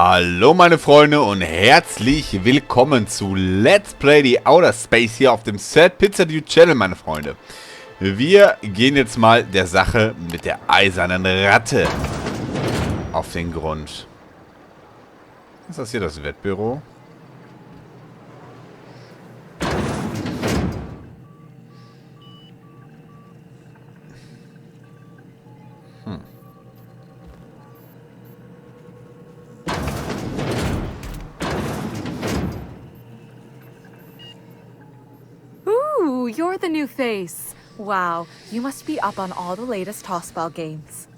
Hallo meine Freunde und herzlich willkommen zu Let's Play the Outer Space hier auf dem SadPizzaDude Channel, meine Freunde. Wir gehen jetzt mal der Sache mit der eisernen Ratte auf den Grund. Ist das hier das Wettbüro? You're the new face. Wow, you must be up on all the latest tossball games.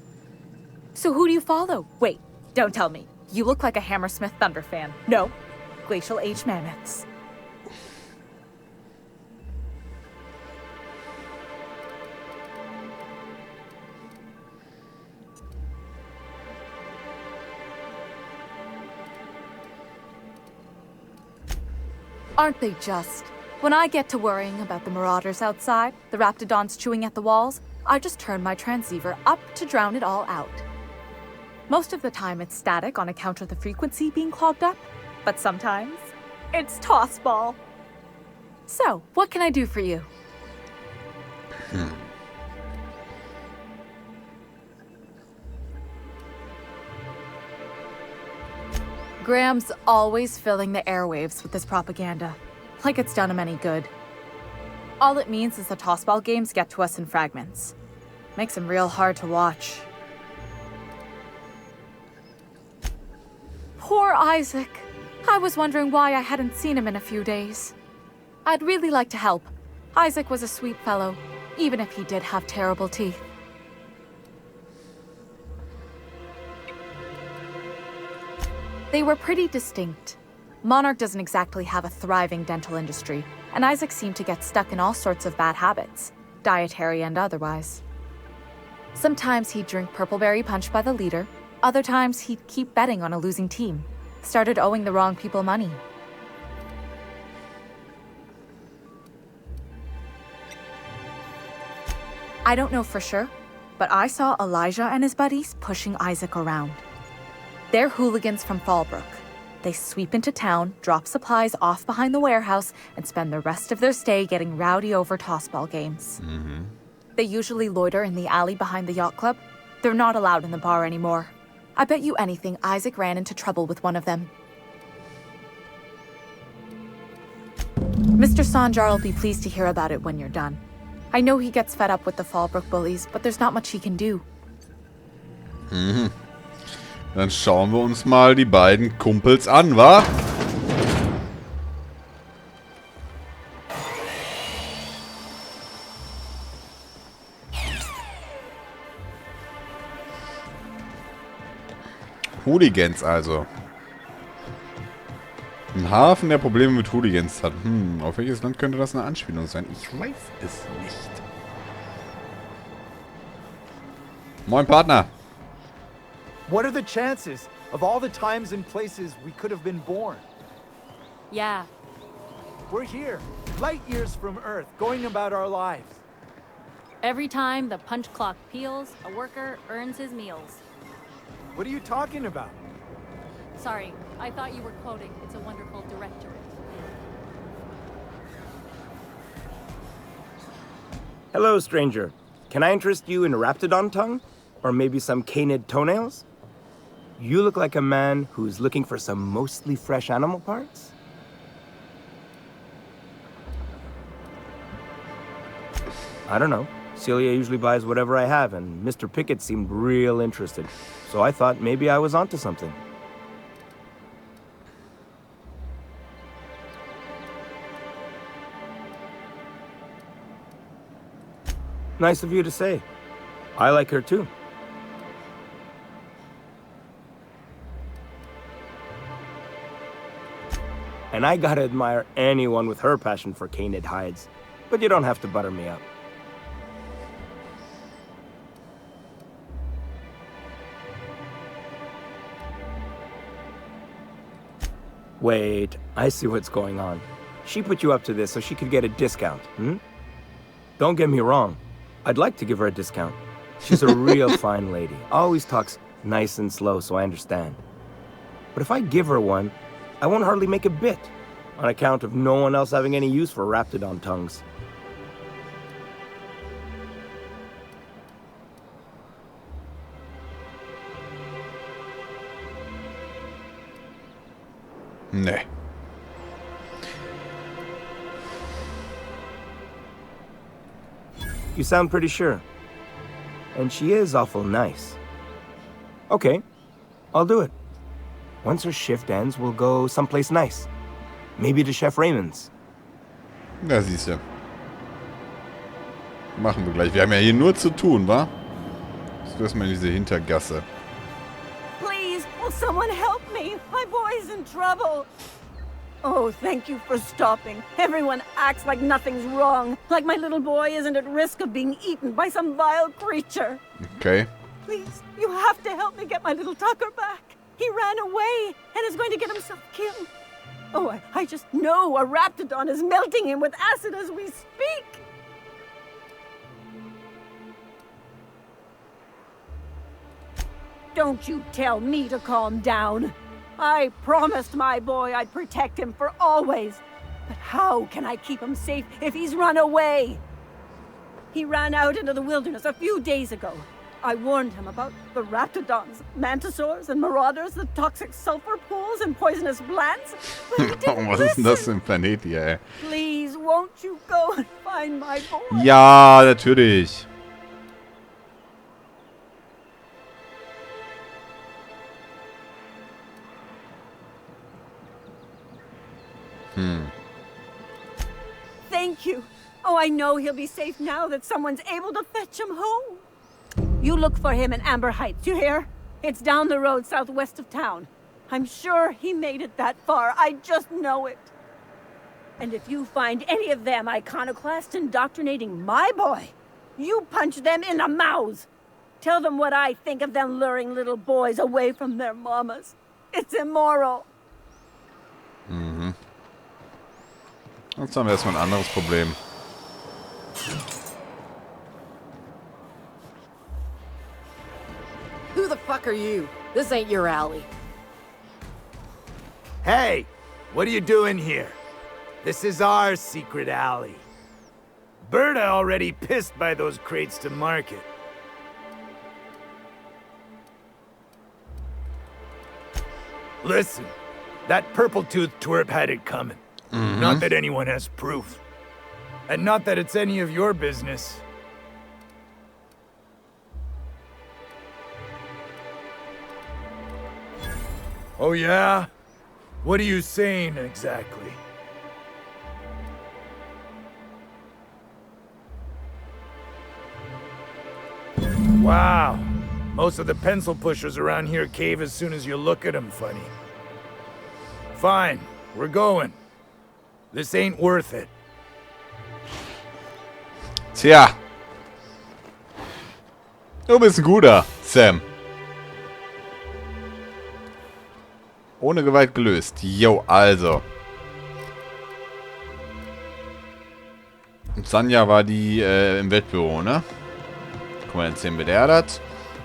So who do you follow? Wait, don't tell me. You look like a Hammersmith Thunder fan. No, Glacial Age Mammoths. Aren't they just? When I get to worrying about the marauders outside, the raptidons chewing at the walls, I just turn my transceiver up to drown it all out. Most of the time it's static on account of the frequency being clogged up, but sometimes it's tossball. So, what can I do for you? Graham's always filling the airwaves with this propaganda. Like it's done him any good. All it means is the tossball games get to us in fragments. Makes them real hard to watch. Poor Isaac. I was wondering why I hadn't seen him in a few days. I'd really like to help. Isaac was a sweet fellow, even if he did have terrible teeth. They were pretty distinct. Monarch doesn't exactly have a thriving dental industry, and Isaac seemed to get stuck in all sorts of bad habits, dietary and otherwise. Sometimes he'd drink purpleberry punch by the liter, other times he'd keep betting on a losing team, started owing the wrong people money. I don't know for sure, but I saw Elijah and his buddies pushing Isaac around. They're hooligans from Fallbrook. They sweep into town, drop supplies off behind the warehouse, and spend the rest of their stay getting rowdy over tossball games. They usually loiter in the alley behind the yacht club. They're not allowed in the bar anymore. I bet you anything Isaac ran into trouble with one of them. Mr. Sanjar will be pleased to hear about it when you're done. I know he gets fed up with the Fallbrook bullies, but there's not much he can do. Dann schauen wir uns mal die beiden Kumpels an, wa? Hooligans also. Ein Hafen, der Probleme mit Hooligans hat. Auf welches Land könnte das eine Anspielung sein? Ich weiß es nicht. Moin, Partner. What are the chances of all the times and places we could have been born? Yeah. We're here, light years from Earth, going about our lives. Every time the punch clock peals, a worker earns his meals. What are you talking about? Sorry, I thought you were quoting It's a Wonderful Directorate. Hello, stranger. Can I interest you in raptidon tongue? Or maybe some canid toenails? You look like a man who's looking for some mostly fresh animal parts? I don't know. Celia usually buys whatever I have, and Mr. Pickett seemed real interested. So I thought maybe I was onto something. Nice of you to say. I like her too. And I gotta admire anyone with her passion for canid hides. But you don't have to butter me up. Wait, I see what's going on. She put you up to this so she could get a discount, Don't get me wrong. I'd like to give her a discount. She's a real fine lady. Always talks nice and slow, so I understand. But if I give her one, I won't hardly make a bit, on account of no one else having any use for raptidon tongues. Nee. You sound pretty sure. And she is awful nice. Okay, I'll do it. Once her shift ends, we'll go someplace nice. Maybe to Chef Raymond's. Ja, siehste. Machen wir gleich. Wir haben ja hier nur zu tun, wa? Jetzt lassen wir in diese Hintergasse. Please, will someone help me? My boy's in trouble. Oh, thank you for stopping. Everyone acts like nothing's wrong. Like my little boy isn't at risk of being eaten by some vile creature. Okay. Please, you have to help me get my little Tucker back. He ran away and is going to get himself killed. Oh, I just know a raptidon is melting him with acid as we speak. Don't you tell me to calm down. I promised my boy I'd protect him for always. But how can I keep him safe if he's run away? He ran out into the wilderness a few days ago. I warned him about the raptidons, mantisaurs, and marauders, the toxic sulfur pools and poisonous plants. But he didn't Was ist denn das für listen. ein Planet hier, ey? Please, won't you go and find my boy? Ja, natürlich. Thank you. Oh, I know he'll be safe now that someone's able to fetch him home. You look for him in Amber Heights, you hear? It's down the road southwest of town. I'm sure he made it that far. I just know it. And if you find any of them iconoclasts indoctrinating my boy, you punch them in the mouths. Tell them what I think of them luring little boys away from their mamas. It's immoral. Jetzt haben wir erstmal ein anderes Problem. Who the fuck are you? This ain't your alley. Hey, what are you doing here? This is our secret alley. Berta already pissed by those crates to market. Listen, that purple-toothed twerp had it coming. Not that anyone has proof. And not that it's any of your business. Oh yeah? What are you saying exactly? Wow. Most of the pencil pushers around here cave as soon as you look at them funny. Fine, we're going. This ain't worth it. Tja. Du bist ein guter, Sam. Ohne Gewalt gelöst. Jo, also. Und Sanja war die im Wettbüro, ne? Guck mal, dann sehen wir der das.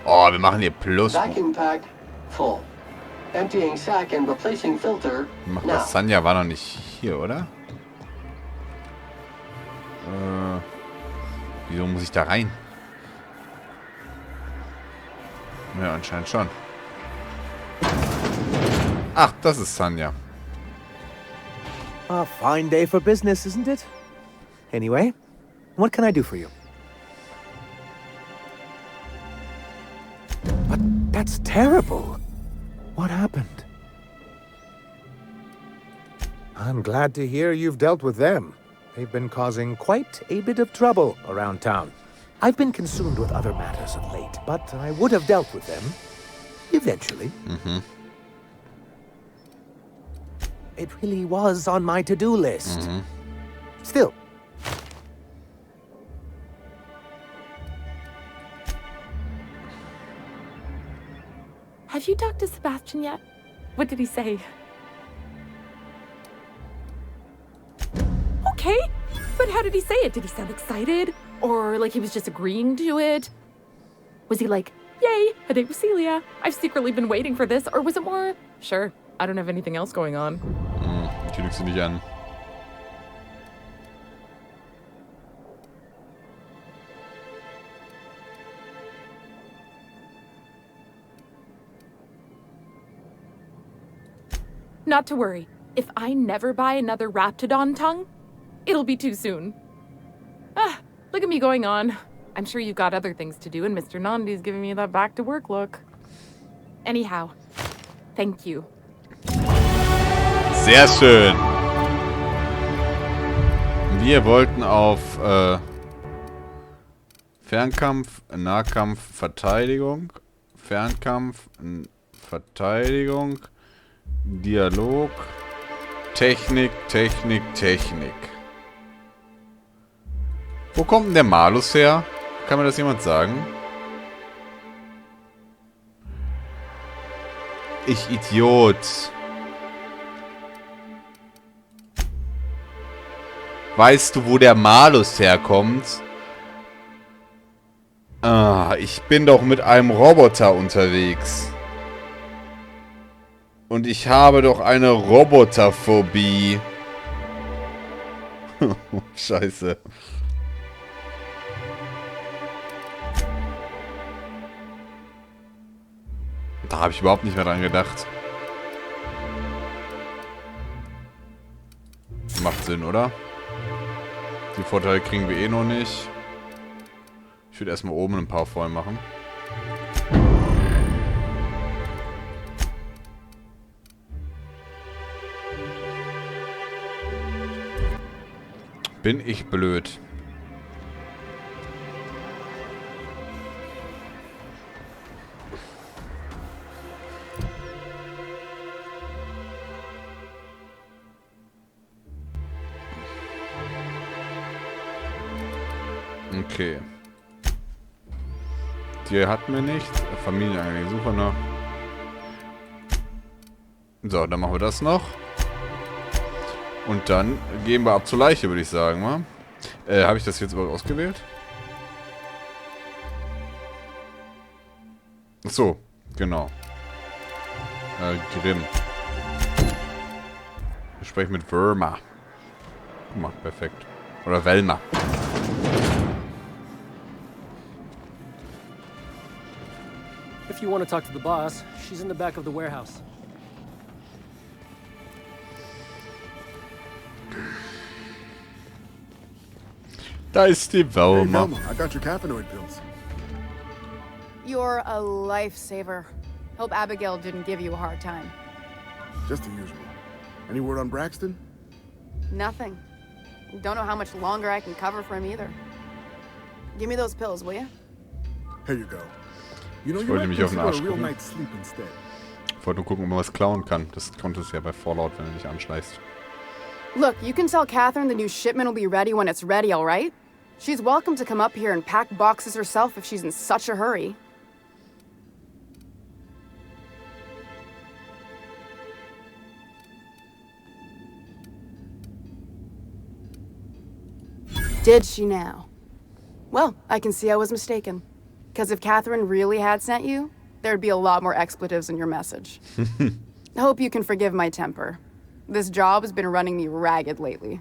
Oh, wir machen hier Plus. Vacuum pack full. Emptying sack and replacing filter. Macht now. das Sanja war noch nicht hier, oder? Wieso muss ich da rein? Ja, anscheinend schon. Ach, das ist Sanja. A fine day for business, isn't it? Anyway, what can I do for you? But that's terrible. What happened? I'm glad to hear you've dealt with them. They've been causing quite a bit of trouble around town. I've been consumed with other matters of late, but I would have dealt with them eventually. It really was on my to-do list. Still. Have you talked to Sebastian yet? What did he say? Okay, but how did he say it? Did he sound excited? Or like he was just agreeing to it? Was he like, Yay! A date with Celia. I've secretly been waiting for this, or was it more? Sure, I don't have anything else going on. Ich lüge sie nicht an. Not to worry. If I never buy another Raptidon tongue, it'll be too soon. Ah, look at me going on. I'm sure you've got other things to do, and Mr. Nandi's giving me that back-to-work look. Anyhow, thank you. Sehr schön. Wir wollten auf Fernkampf, Nahkampf, Verteidigung. Fernkampf, Verteidigung. Dialog. Technik, Technik, Technik. Wo kommt denn der Malus her? Kann mir das jemand sagen? Ich Idiot. Weißt du, wo der Malus herkommt? Ah, ich bin doch mit einem Roboter unterwegs. Und ich habe doch eine Roboterphobie. Scheiße. Da habe ich überhaupt nicht mehr dran gedacht. Macht Sinn, oder? Die Vorteile kriegen wir eh noch nicht. Ich würde erstmal oben ein paar voll machen. Bin ich blöd. Okay. Die hatten wir nicht. Familienangehörige Suche noch. So, dann machen wir das noch. Und dann gehen wir ab zur Leiche, würde ich sagen, wa? Habe ich das jetzt überhaupt ausgewählt? Ach so, genau. Grimm. Wir sprechen mit Verma. Guck mal, perfekt. Oder Velma. If you want to talk to the boss, she's in the back of the warehouse. Da ist die Velma. Hey, Velma, I got your caffeinoid pills. You're a lifesaver. Hope Abigail didn't give you a hard time. Just the usual. Any word on Braxton? Nothing. Don't know how much longer I can cover for him either. Give me those pills, will you? Here you go. You know, Ich wollte mich auf den Arsch gucken. sleep instead. Ich wollte nur gucken, ob man was klauen kann. Das konnte es ja bei Fallout, wenn du dich anschleichst. Look, you can tell Catherine the new shipment will be ready when it's ready, all right? She's welcome to come up here and pack boxes herself if she's in such a hurry. Did she now? Well, I can see I was mistaken. Because if Catherine really had sent you, there'd be a lot more expletives in your message. Hope you can forgive my temper. This job has been running me ragged lately.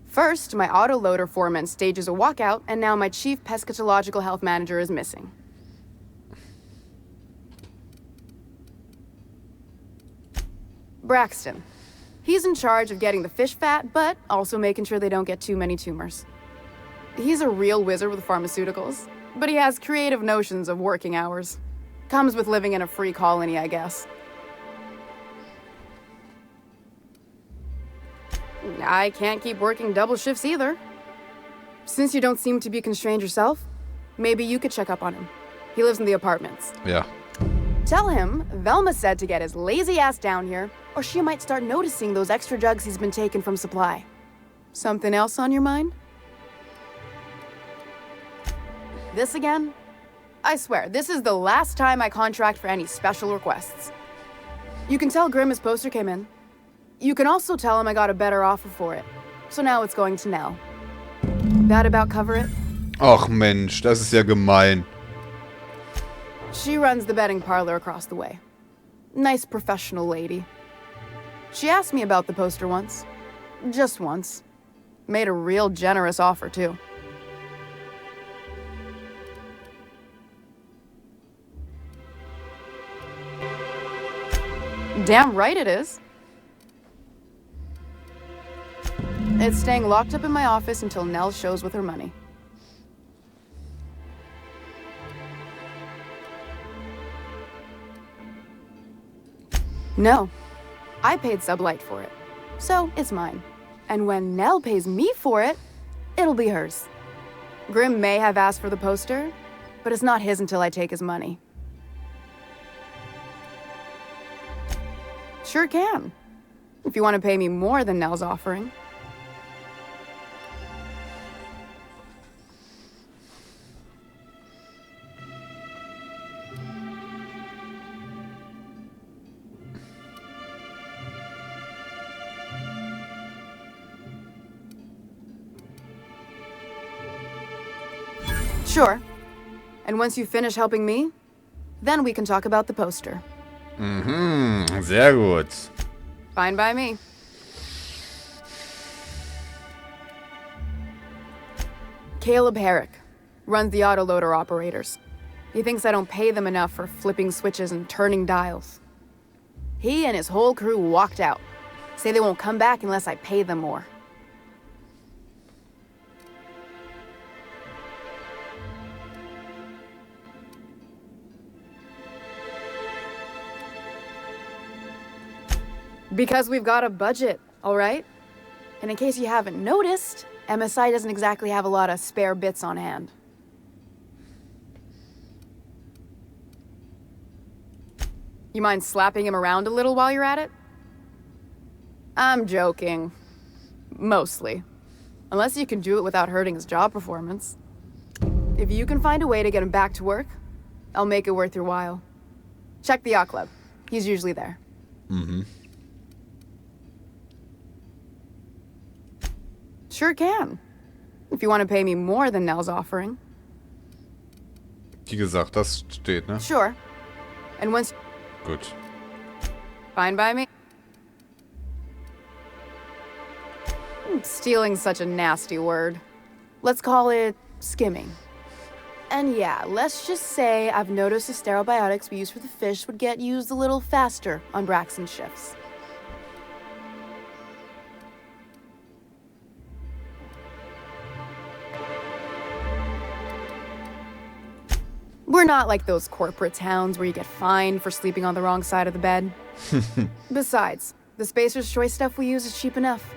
First, my autoloader foreman stages a walkout, and now my chief pescatological health manager is missing. Braxton. He's in charge of getting the fish fat, but also making sure they don't get too many tumors. He's a real wizard with pharmaceuticals, but he has creative notions of working hours. Comes with living in a free colony, I guess. I can't keep working double shifts either. Since you don't seem to be constrained yourself, maybe you could check up on him. He lives in the apartments. Ja. Tell him Velma said to get his lazy ass down here, or she might start noticing those extra drugs he's been taking from supply. Something else on your mind? This again? I swear, this is the last time I contract for any special requests. You can tell Grimm his poster came in. You can also tell him I got a better offer for it. So now it's going to Nell. That about cover it? Ach Mensch, das ist ja gemein. She runs the betting parlor across the way. Nice professional lady. She asked me about the poster once. Just once. Made a real generous offer, too. Damn right it is. It's staying locked up in my office until Nell shows with her money. No. I paid Sublight for it. So, it's mine. And when Nell pays me for it, it'll be hers. Grimm may have asked for the poster, but it's not his until I take his money. Sure can. If you want to pay me more than Nell's offering. Sure. And once you finish helping me, then we can talk about the poster. Mhm, sehr gut. Fine by me. Caleb Herrick runs the autoloader operators. He thinks I don't pay them enough for flipping switches and turning dials. He and his whole crew walked out. Say they won't come back unless I pay them more. Because we've got a budget, all right? And in case you haven't noticed, MSI doesn't exactly have a lot of spare bits on hand. You mind slapping him around a little while you're at it? I'm joking. Mostly. Unless you can do it without hurting his job performance. If you can find a way to get him back to work, I'll make it worth your while. Check the yacht club. He's usually there. Mhm. Sure can. If you want to pay me more than Nell's offering. Wie gesagt, das steht, ne? Sure. And once... Gut. Fine by me. Stealing's such a nasty word. Let's call it skimming. And yeah, let's just say I've noticed the sterile biotics we use for the fish would get used a little faster on Braxton's shifts. We're not like those corporate towns where you get fined for sleeping on the wrong side of the bed. Besides, the Spacer's Choice stuff we use is cheap enough.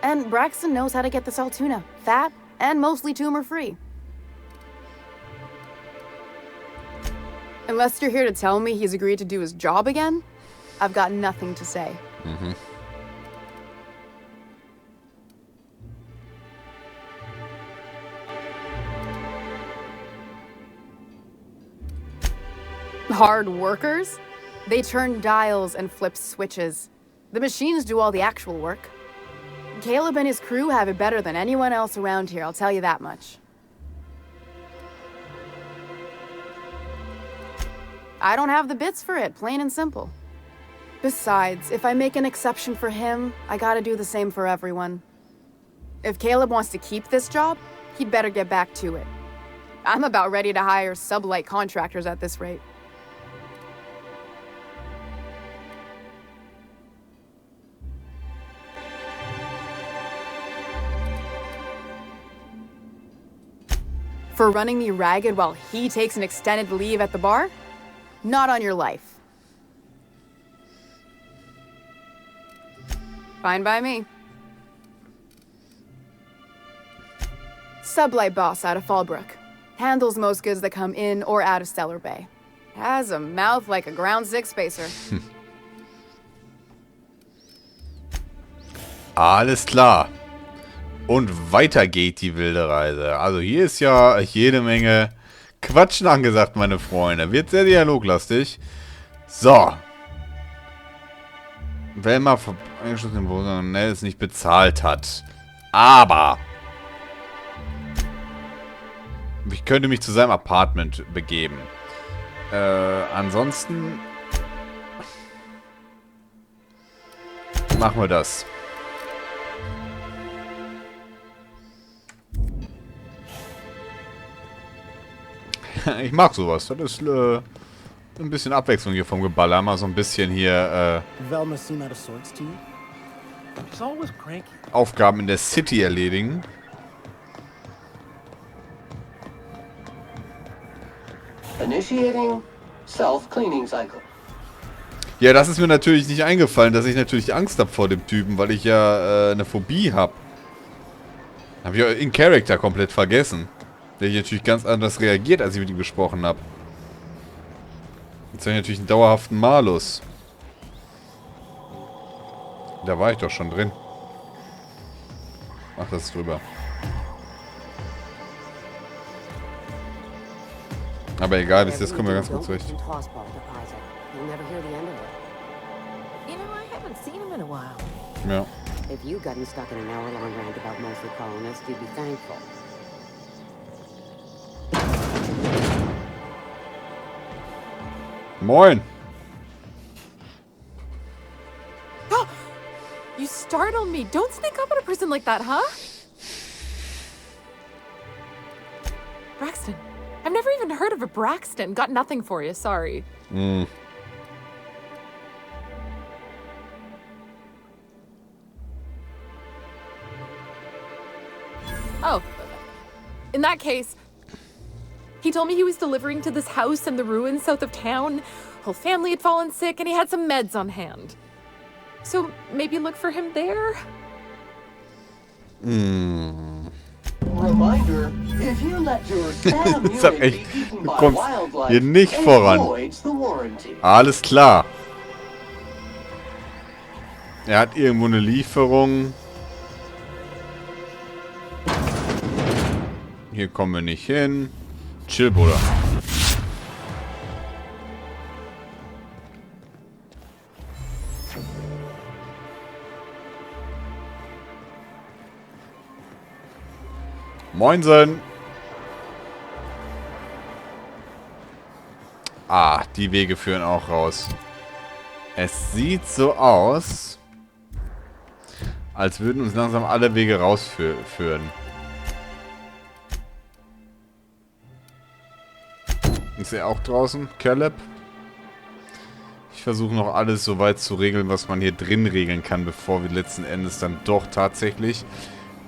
And Braxton knows how to get the salt tuna, fat, and mostly tumor-free. Unless you're here to tell me he's agreed to do his job again, I've got nothing to say. Mhm. Hard workers? They turn dials and flip switches. The machines do all the actual work. Caleb and his crew have it better than anyone else around here, I'll tell you that much. I don't have the bits for it, plain and simple. Besides, if I make an exception for him, I gotta do the same for everyone. If Caleb wants to keep this job, he'd better get back to it. I'm about ready to hire sublight contractors at this rate. For running me ragged while he takes an extended leave at the bar? Not on your life. Fine by me. Sublight boss out of Fallbrook. Handles most goods that come in or out of Stellar Bay. Has a mouth like a Ground 6 spacer. Alles klar. Und weiter geht die wilde Reise. Also hier ist ja jede Menge Quatschen angesagt, meine Freunde. Wird sehr dialoglastig. So. Velma eingeschlossen im Wohnung und Nell es nicht bezahlt hat. Aber ich könnte mich zu seinem Apartment begeben. Ansonsten machen wir das. Ich mag sowas. Das ist ein bisschen Abwechslung hier vom Geballer. Mal so ein bisschen hier Aufgaben in der City erledigen. Initiating self-cleaning cycle. Ja, das ist mir natürlich nicht eingefallen, dass ich natürlich Angst habe vor dem Typen, weil ich ja eine Phobie habe. Habe ich ja in Charakter komplett vergessen. Der hier natürlich ganz anders reagiert, als ich mit ihm gesprochen habe. Jetzt habe ich natürlich einen dauerhaften Malus. Da war ich doch schon drin. Mach das drüber. Aber egal, bis jetzt kommen wir ganz gut zurecht. You know, I haven't seen him in a while. Ja. If you'd gotten stuck in an hour-long rant about mostly colonists, you'd be thankful. Moin. Oh, you startled me. Don't sneak up on a person like that, huh? Braxton. I've never even heard of a Braxton. Got nothing for you, sorry. Oh, in that case, he told me he was delivering to this house in the ruins south of town. Whole family had fallen sick and he had some meds on hand. So maybe look for him there? Reminder, if you let your spam Ich sag unit echt, be eaten du by kommst wildlife, hier nicht it voran. voids the warranty. Alles klar. Er hat irgendwo eine Lieferung. Hier kommen wir nicht hin. Chill, Bruder. Moinsen. Ah, die Wege führen auch raus. Es sieht so aus, als würden uns langsam alle Wege rausführen. Ist er auch draußen, Caleb? Ich versuche noch alles so weit zu regeln, was man hier drin regeln kann, bevor wir letzten Endes dann doch tatsächlich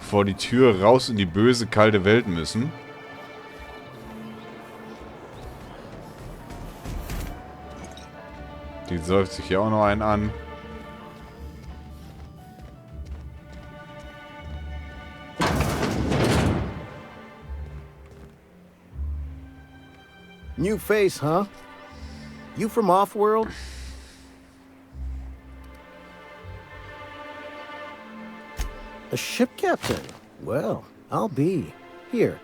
vor die Tür raus in die böse, kalte Welt müssen. Die säuft sich hier auch noch einen an. New face, huh? You from Off-World? A ship captain? Well, I'll be. Here,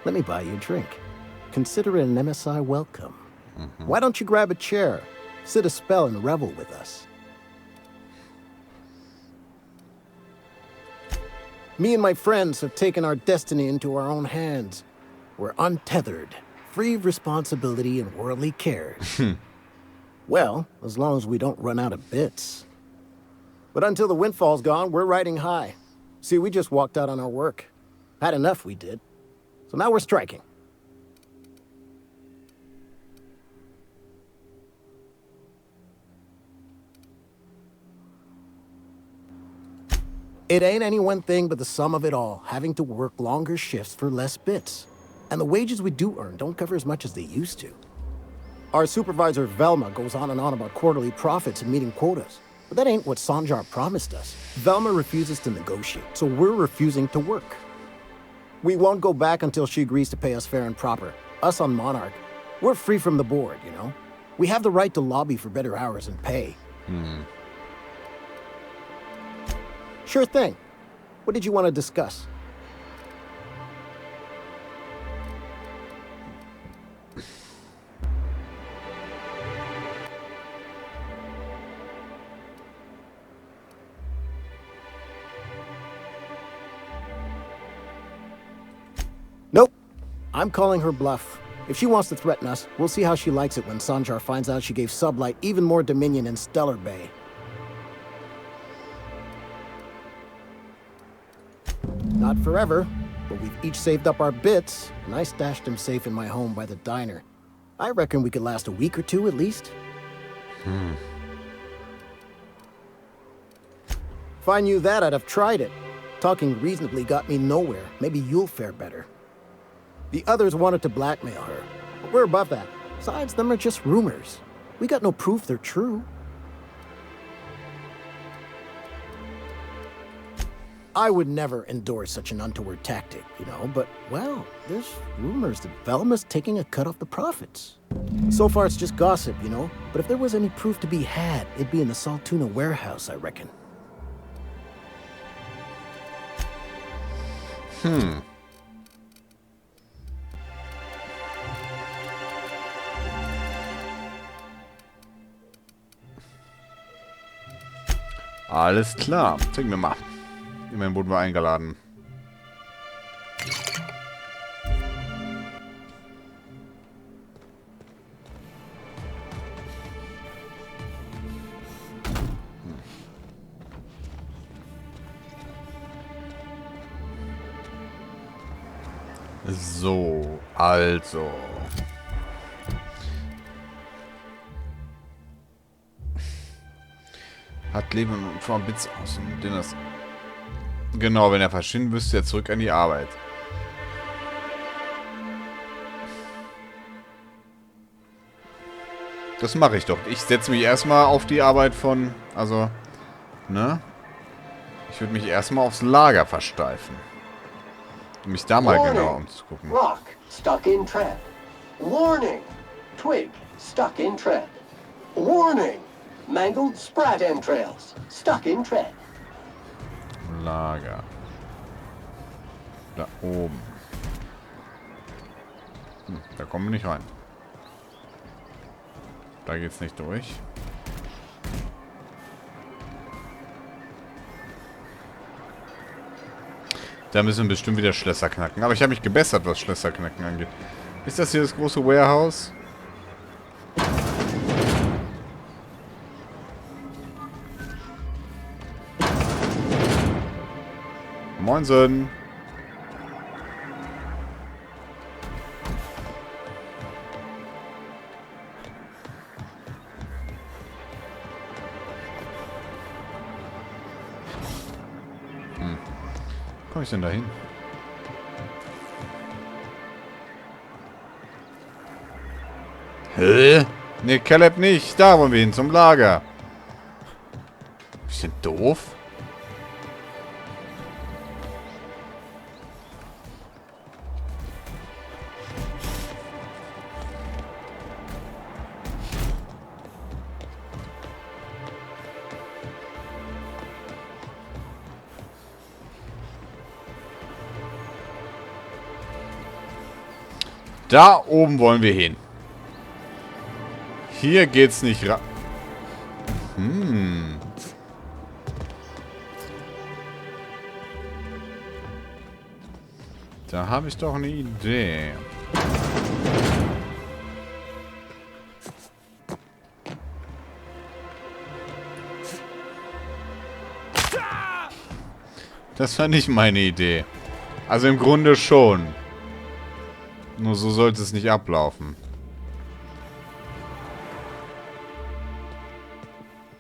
let me buy you a drink. Consider it an MSI welcome. Why don't you grab a chair, sit a spell, and revel with us? Me and my friends have taken our destiny into our own hands. We're untethered, free of responsibility and worldly cares. Well, as long as we don't run out of bits. But until the windfall's gone, we're riding high. See, we just walked out on our work. Had enough, we did. So now we're striking. It ain't any one thing but the sum of it all, having to work longer shifts for less bits. And the wages we do earn don't cover as much as they used to. Our supervisor Velma goes on and on about quarterly profits and meeting quotas. But that ain't what Sanjar promised us. Velma refuses to negotiate, so we're refusing to work. We won't go back until she agrees to pay us fair and proper. Us on Monarch, we're free from the board, you know? We have the right to lobby for better hours and pay. Sure thing. What did you want to discuss? Nope. I'm calling her bluff. If she wants to threaten us, we'll see how she likes it when Sanjar finds out she gave Sublight even more dominion in Stellar Bay. Not forever, but we've each saved up our bits, and I stashed them safe in my home by the diner. I reckon we could last a week or two at least. If I knew that, I'd have tried it. Talking reasonably got me nowhere. Maybe you'll fare better. The others wanted to blackmail her, but we're above that. Besides, them are just rumors. We got no proof they're true. I would never endorse such an untoward tactic, you know, but, well, there's rumors that Velma's taking a cut off the profits. So far, it's just gossip, you know, but if there was any proof to be had, it'd be in the Saltuna warehouse, I reckon. Alles klar. Zeigen wir mal. Immerhin wurden wir eingeladen. So, also. Hat Leben und von Bits aus. Und den das genau, wenn er verschwindet, müsste er zurück an die Arbeit. Das mache ich doch. Ich setze mich erstmal auf die Arbeit von... Also, ne? Ich würde mich erstmal aufs Lager versteifen. Um mich da mal genau umzugucken. Rock, stuck in trap. Warning! Twig, stuck in trap. Warning! Mangled sprat entrails, stuck in trap. Lager. Da oben. Da kommen wir nicht rein. Da geht's nicht durch. Da müssen wir bestimmt wieder Schlösser knacken. Aber ich habe mich gebessert, was Schlösser knacken angeht. Ist das hier das große Warehouse? Moinsen. Wo komme ich denn da hin? Hä? Ne, Caleb nicht. Da wollen wir hin, zum Lager. Bisschen doof. Da oben wollen wir hin. Hier geht's nicht ra... Da habe ich doch eine Idee. Das war nicht meine Idee. Also im Grunde schon. Nur so sollte es nicht ablaufen.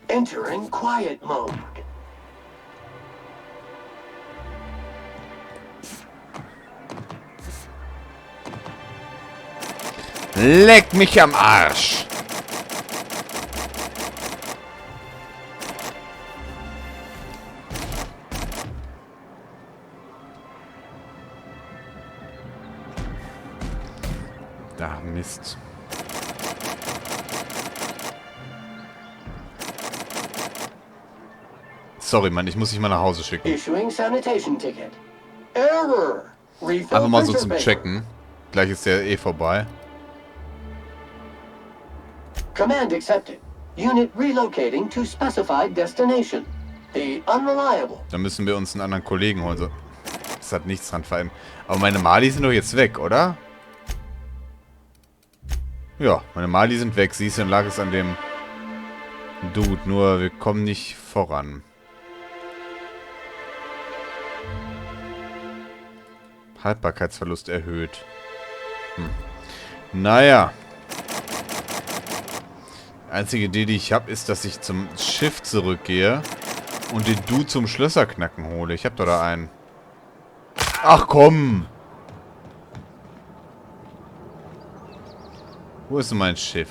Entering quiet mode. Leck mich am Arsch! Da, Mist. Sorry, Mann, ich muss dich mal nach Hause schicken. Issuing sanitation ticket. Error. Refill Einfach mal so zum printer Checken. Gleich ist der eh vorbei. Command accepted. Unit relocating to specified destination. The unreliable. Da müssen wir uns einen anderen Kollegen holen. So. Das hat nichts dran verändert. Aber meine Mali sind doch jetzt weg, oder? Ja, meine Mali sind weg. Siehst du, dann lag es an dem Dude. Nur wir kommen nicht voran. Haltbarkeitsverlust erhöht. Naja. Die einzige Idee, die ich habe, ist, dass ich zum Schiff zurückgehe und den Dude zum Schlösserknacken hole. Ich habe doch da einen. Ach komm! Wo ist denn mein Schiff?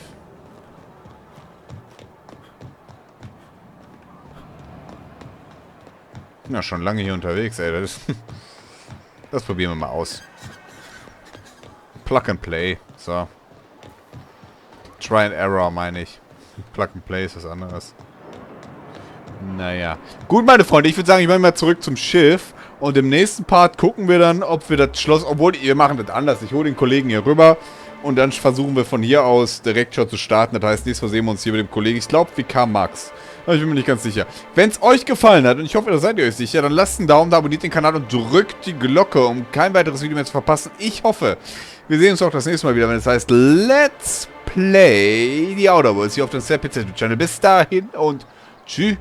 Bin ja schon lange hier unterwegs, ey. Das probieren wir mal aus. Plug and Play. So. Try and Error, meine ich. Plug and Play ist was anderes. Naja. Gut, meine Freunde, ich würde sagen, ich mache mal zurück zum Schiff. Und im nächsten Part gucken wir dann, ob wir das Schloss... Obwohl, wir machen das anders. Ich hole den Kollegen hier rüber. Und dann versuchen wir von hier aus direkt schon zu starten. Das heißt, nächstes Mal sehen wir uns hier mit dem Kollegen. Ich glaube, wie kam Max? Ich bin mir nicht ganz sicher. Wenn es euch gefallen hat, und ich hoffe, da seid ihr euch sicher, dann lasst einen Daumen da, abonniert den Kanal und drückt die Glocke, um kein weiteres Video mehr zu verpassen. Ich hoffe, wir sehen uns auch das nächste Mal wieder, wenn es heißt Let's Play die Outer Worlds hier auf dem SadPizzaDude Channel. Bis dahin und tschüss.